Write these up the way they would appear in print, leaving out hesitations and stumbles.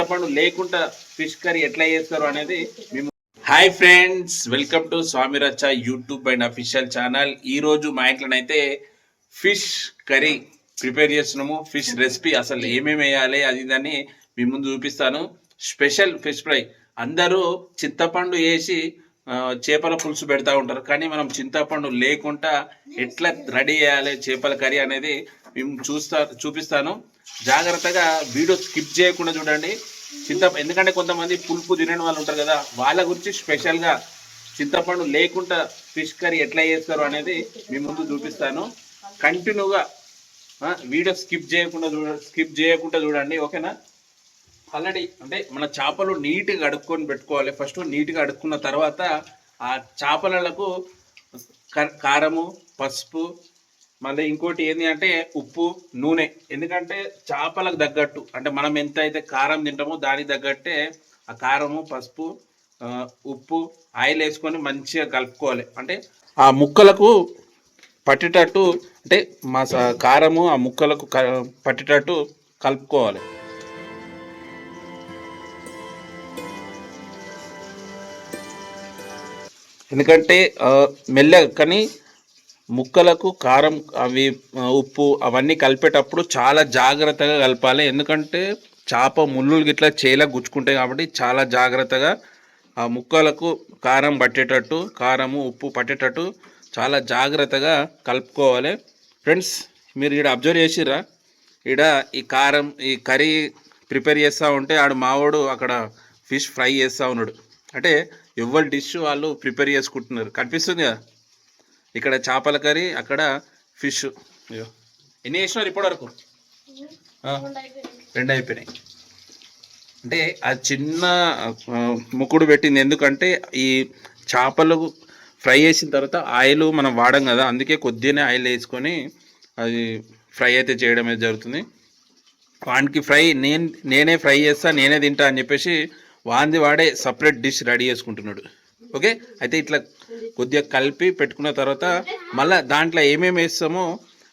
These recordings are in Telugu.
చింతపండు లేకుండా ఫిష్ కర్రీ ఎట్లా చేస్తారు అనేది మేము. హాయ్ ఫ్రెండ్స్, వెల్కమ్ టు స్వామి రచ్చ యూట్యూబ్ అండ్ అఫీషియల్ ఛానల్. ఈరోజు మా ఇంట్లోనైతే ఫిష్ కర్రీ ప్రిపేర్ చేస్తున్నాము. ఫిష్ రెసిపీ అసలు ఏమేమి వేయాలి అది దాన్ని మీ ముందు చూపిస్తాను. Special fish fry. అందరూ చింతపండు వేసి చేపల పులుసు పెడతా ఉంటారు, కానీ మనం చింతపండు లేకుండా ఎట్లా రెడీ చేయాలి చేపల కర్రీ అనేది మేము చూపిస్తాను. జాగ్రత్తగా వీడియో స్కిప్ చేయకుండా చూడండి. ఎందుకంటే కొంతమంది పులుపు తినని వాళ్ళు ఉంటారు కదా, వాళ్ళ గురించి స్పెషల్గా చింతపండు లేకుండా ఫిష్ కర్రీ ఎట్లా చేస్తారు అనేది మీ ముందు చూపిస్తాను. కంటిన్యూగా వీడియో స్కిప్ చేయకుండా చూడండి, ఓకేనా? ఆల్రెడీ అంటే మన చేపలు నీట్గా అడుక్కొని పెట్టుకోవాలి. ఫస్ట్ నీట్గా అడుక్కున్న తర్వాత ఆ చేపలకు కారము, పసుపు, మళ్ళీ ఇంకోటి ఏంటి అంటే ఉప్పు, నూనె. ఎందుకంటే చేపలకు తగ్గట్టు, అంటే మనం ఎంత అయితే కారం తింటామో దానికి తగ్గట్టే ఆ కారము, పసుపు, ఉప్పు, ఆయిల్ వేసుకొని మంచిగా కలుపుకోవాలి. అంటే ఆ ముక్కలకు పట్టేటట్టు, అంటే మా కారము ఆ ముక్కలకు పట్టేటట్టు కలుపుకోవాలి. ఎందుకంటే మెల్లగా, కానీ ముక్కలకు కారం అవి ఉప్పు అవన్నీ కలిపేటప్పుడు చాలా జాగ్రత్తగా కలపాలి. ఎందుకంటే చేప ముళ్ళులు గిట్లా చేలా గుచ్చుకుంటాయి కాబట్టి చాలా జాగ్రత్తగా ఆ ముక్కలకు కారం పట్టేటట్టు, కారము ఉప్పు పట్టేటట్టు చాలా జాగ్రత్తగా కలుపుకోవాలి. ఫ్రెండ్స్, మీరు ఇక్కడ అబ్జర్వ్ చేసిర్రా, ఇక్కడ ఈ కారం ఈ కర్రీ ప్రిపేర్ చేస్తూ ఉంటే ఆడు మావాడు అక్కడ ఫిష్ ఫ్రై చేస్తూ ఉన్నాడు. అంటే ఎవరి డిష్ వాళ్ళు ప్రిపేర్ చేసుకుంటున్నారు, కనిపిస్తుంది కదా. ఇక్కడ చేపల కర్రీ, అక్కడ ఫిష్. ఎన్ని చేసినారు ఇప్పటి వరకు? 2 అయిపోయినాయి. అంటే ఆ చిన్న ముక్కుడు పెట్టింది ఎందుకంటే ఈ చేపలు ఫ్రై చేసిన తర్వాత ఆయిల్ మనం వాడం కదా, అందుకే కొద్దిగానే ఆయిల్ వేసుకొని అది ఫ్రై అయితే చేయడం అయితే జరుగుతుంది. వానికి ఫ్రై నేనే ఫ్రై చేస్తా, నేనే తింటా అని చెప్పేసి వాడే సపరేట్ డిష్ రెడీ చేసుకుంటున్నాడు. ఓకే, అయితే ఇట్లా కొద్దిగా కలిపి పెట్టుకున్న తర్వాత మళ్ళీ దాంట్లో ఏమేమి వేస్తామో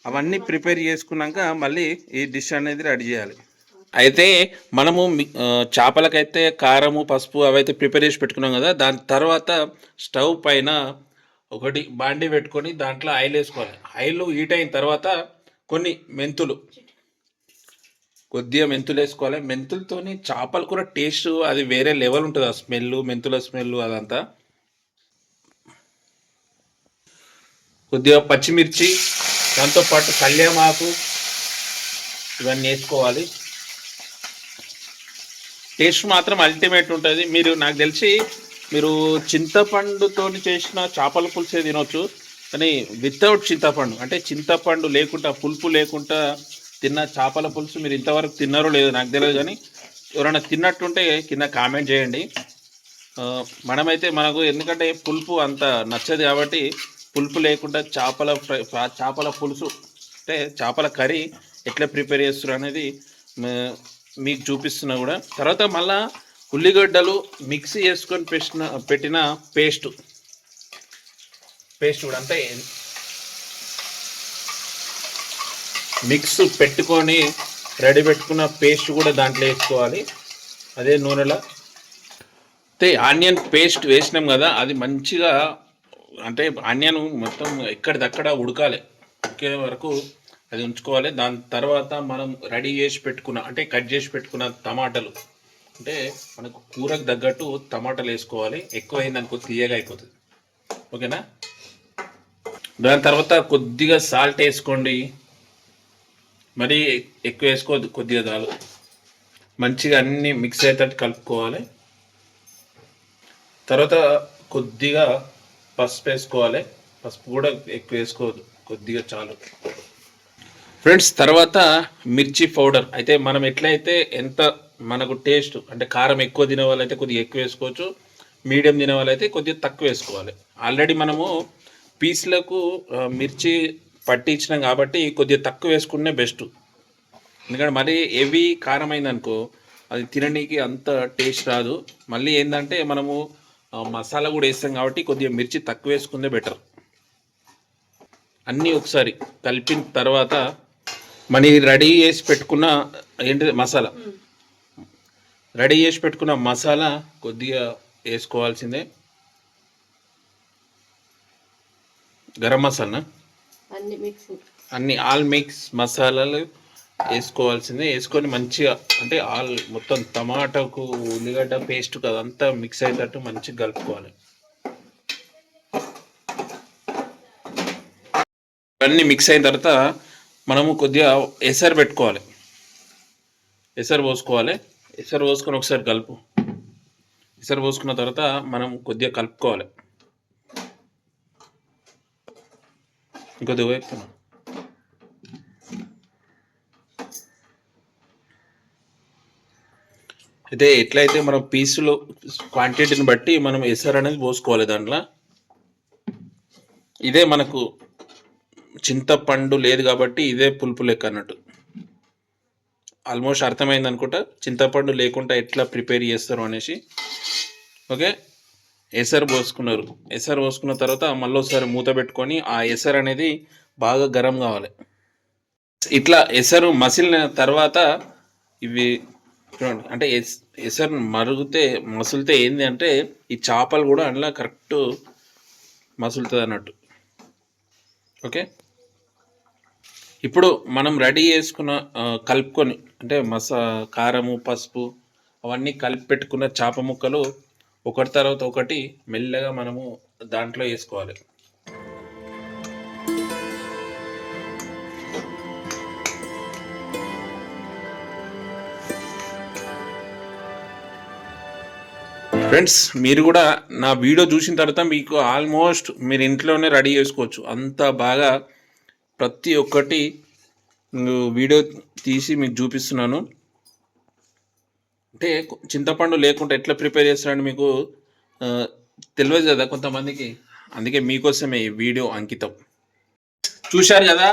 అవన్నీ ప్రిపేర్ చేసుకున్నాక మళ్ళీ ఈ డిష్ అనేది రెడీ చేయాలి. అయితే మనము చేపలకైతే కారము, పసుపు అవైతే ప్రిపేర్ చేసి పెట్టుకున్నాం కదా, దాని తర్వాత స్టవ్ పైన ఒకటి బాండీ పెట్టుకొని దాంట్లో ఆయిల్ వేసుకోవాలి. ఆయిల్ హీట్ అయిన తర్వాత కొద్దిగా మెంతులు వేసుకోవాలి. మెంతులతోని చేపల కూర టేస్ట్ అది వేరే లెవెల్ ఉంటుంది. ఆ స్మెల్, మెంతుల స్మెల్ అదంతా. కొద్దిగా పచ్చిమిర్చి, దాంతోపాటు కళ్యామాకు ఇవన్నీ వేసుకోవాలి. టేస్ట్ మాత్రం అల్టిమేట్ ఉంటుంది. నాకు తెలిసి మీరు చింతపండుతో చేసిన చేపల పులుసే తినవచ్చు, కానీ వితౌట్ చింతపండు, అంటే చింతపండు లేకుండా, పులుపు లేకుండా తిన్న చేపల పులుసు మీరు ఇంతవరకు తిన్నారో లేదో నాకు తెలియదు, కానీ ఎవరైనా తిన్నట్టుంటే కింద కామెంట్ చేయండి. మనకు ఎందుకంటే పులుపు అంత నచ్చదు కాబట్టి పులుపు లేకుండా చేపల పులుసు, అంటే చేపల కర్రీ ఎట్లా ప్రిపేర్ చేస్తారు అనేది మీకు చూపిస్తున్నా కూడా. తర్వాత మళ్ళా ఉల్లిగడ్డలు మిక్సీ చేసుకొని పెట్టిన పేస్ట్ కూడా అంతే మిక్స్ పెట్టుకొని రెడీ పెట్టుకున్న పేస్ట్ కూడా దాంట్లో వేసుకోవాలి. అదే నూనెలో అయితే ఆనియన్ పేస్ట్ వేసినాం కదా, అది మంచిగా, అంటే ఆనియన్ మొత్తం ఎక్కడిదక్కడ ఉడకాలి, ఉడికే వరకు అది ఉంచుకోవాలి. దాని తర్వాత మనం రెడీ చేసి పెట్టుకున్న, అంటే కట్ చేసి పెట్టుకున్న టమాటాలు, అంటే మనకు కూరకు తగ్గట్టు టమాటాలు వేసుకోవాలి. ఎక్కువ అయిందనుకో తీయగా అయిపోతుంది, ఓకేనా? దాని తర్వాత కొద్దిగా సాల్ట్ వేసుకోండి, మరీ ఎక్కువ వేసుకోవద్దు, కొద్దిగా చాలు. మంచిగా అన్నీ మిక్స్ అయ్యేటట్టు కలుపుకోవాలి. తర్వాత కొద్దిగా పసుపు వేసుకోవాలి. పసుపు కూడా ఎక్కువ వేసుకోవద్దు, కొద్దిగా చాలు. ఫ్రెండ్స్, తర్వాత మిర్చి పౌడర్. అయితే మనం ఎట్లయితే ఎంత మనకు టేస్ట్, అంటే కారం ఎక్కువ తినే వాళ్ళైతే కొద్దిగా ఎక్కువ వేసుకోవచ్చు, మీడియం తినే వాళ్ళైతే కొద్దిగా తక్కువ వేసుకోవాలి. ఆల్రెడీ మనము పీస్లకు మిర్చి పట్టించినాం కాబట్టి కొద్దిగా తక్కువ వేసుకునే బెస్ట్. ఎందుకంటే మరీ హెవీ కారం అయిందనుకో అది తినడానికి అంత టేస్ట్ రాదు. మళ్ళీ ఏంటంటే మనము మసాలా కూడా వేస్తాం కాబట్టి కొద్దిగా మిర్చి తక్కువ వేసుకుందే బెటర్. అన్నీ ఒకసారి కలిపిన తర్వాత మన రెడీ చేసి పెట్టుకున్న ఏంటి మసాలా, రెడీ చేసి పెట్టుకున్న మసాలా కొద్దిగా వేసుకోవాల్సిందే. గరం మసాలా అన్ని ఆల్ మిక్స్ మసాలాలు వేసుకోవాల్సిందే. వేసుకొని మంచిగా అంటే మొత్తం టమాటాకు ఉల్లిగడ్డ పేస్ట్ అదంతా మిక్స్ అయ్యేటట్టు మంచిగా కలుపుకోవాలి. ఇవన్నీ మిక్స్ అయిన తర్వాత మనము కొద్దిగా ఎసరు పెట్టుకోవాలి. ఎసరు పోసుకోవాలి. ఎసరు పోసుకొని ఒకసారి కలుపు. ఎసరు పోసుకున్న తర్వాత మనం కొద్దిగా కలుపుకోవాలి. ఇంకొద్దిగా వేస్తున్నాం. అయితే ఎట్లయితే మనం పీసులు క్వాంటిటీని బట్టి మనం ఎసరు అనేది పోసుకోవాలి. దాంట్లో ఇదే మనకు చింతపండు లేదు కాబట్టి ఇదే పులుపు లెక్క అన్నట్టు. ఆల్మోస్ట్ అర్థమైంది అనుకుంటా చింతపండు లేకుండా ఎట్లా ప్రిపేర్ చేస్తారు అనేసి. ఓకే, ఎసరు పోసుకున్నారు. ఎసరు పోసుకున్న తర్వాత మళ్ళీ ఒకసారి మూత పెట్టుకొని ఆ ఎసరు అనేది బాగా గరం కావాలి. ఇట్లా ఎసరు మసిలిన తర్వాత ఇవి చూడండి, అంటే ఎసరు మసులితే ఏంది అంటే ఈ చేపలు కూడా అందులో కరెక్ట్ మసులుతుంది అన్నట్టు. ఓకే, ఇప్పుడు మనం రెడీ చేసుకున్న కలుపుకొని అంటే కారము పసుపు అవన్నీ కలిపి పెట్టుకున్న చేప ముక్కలు ఒకటి తర్వాత ఒకటి మెల్లగా మనము దాంట్లో వేసుకోవాలి. ఫ్రెండ్స్, మీరు కూడా నా వీడియో చూసిన తర్వాత మీకు ఆల్మోస్ట్ మీరు ఇంట్లోనే రెడీ చేసుకోవచ్చు. అంత బాగా ప్రతి ఒక్కటి వీడియో తీసి మీకు చూపిస్తున్నాను. అంటే చింతపండు లేకుండా ఎట్లా ప్రిపేర్ చేస్తారని మీకు తెలియదు కదా కొంతమందికి. అందుకే మీకోసమే ఈ వీడియో అంకితం. చూశారు కదా,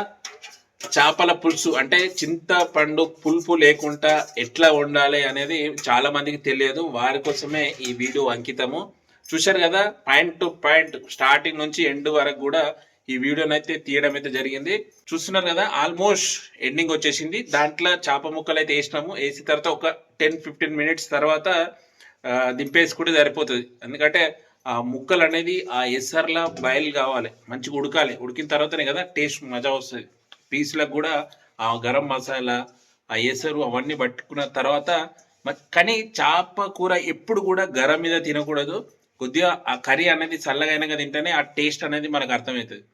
చేపల పులుసు అంటే చింతపండు పులుపు లేకుండా ఎట్లా వండాలి అనేది చాలా మందికి తెలియదు. వారి కోసమే ఈ వీడియో అంకితము. చూశారు కదా, పాయింట్ టు పాయింట్ స్టార్టింగ్ నుంచి ఎండ్ వరకు కూడా ఈ వీడియోని అయితే తీయడం అయితే జరిగింది. చూస్తున్నారు కదా, ఆల్మోస్ట్ ఎండింగ్ వచ్చేసింది. దాంట్లో చేప ముక్కలు అయితే వేసినాము. వేసిన తర్వాత ఒక 10-15 మినిట్స్ తర్వాత దింపేసి కూడా సరిపోతుంది. ఎందుకంటే ఆ ముక్కలు అనేది ఆ ఎసర్లా బాయిల్ కావాలి, మంచిగా ఉడకాలి. ఉడికిన తర్వాతనే కదా టేస్ట్ మజా వస్తుంది. పీసులకు కూడా ఆ గరం మసాలా ఆ ఎసరు అవన్నీ పట్టుకున్న తర్వాత. కానీ చేప కూర ఎప్పుడు కూడా గరం మీద తినకూడదు. కొద్దిగా ఆ కర్రీ అనేది చల్లగైనగా తింటేనే ఆ టేస్ట్ అనేది మనకు అర్థమవుతుంది.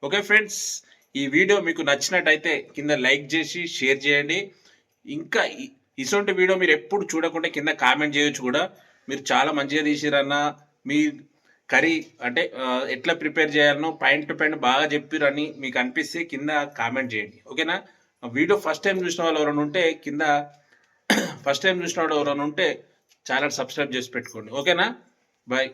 ఓకే ఫ్రెండ్స్, ఈ వీడియో మీకు నచ్చినట్టయితే కింద లైక్ చేసి షేర్ చేయండి. ఇంకా ఇటువంటి వీడియో మీరు ఎప్పుడు చూడకుండా కింద కామెంట్ చేయొచ్చు కూడా. మీరు చాలా మంచిగా తీసిరన్న, మీ కర్రీ అంటే ఎట్లా ప్రిపేర్ చేయాలనో పాయింట్ టు పాయింట్ బాగా చెప్పిరని మీకు అనిపిస్తే కింద కామెంట్ చేయండి. ఓకేనా, వీడియో ఫస్ట్ టైం చూసిన వాళ్ళు ఎవరైనా ఉంటే కింద ఫస్ట్ టైం చూసిన వాళ్ళు ఎవరైనా ఉంటే ఛానల్ సబ్స్క్రైబ్ చేసి పెట్టుకోండి. ఓకేనా, బాయ్.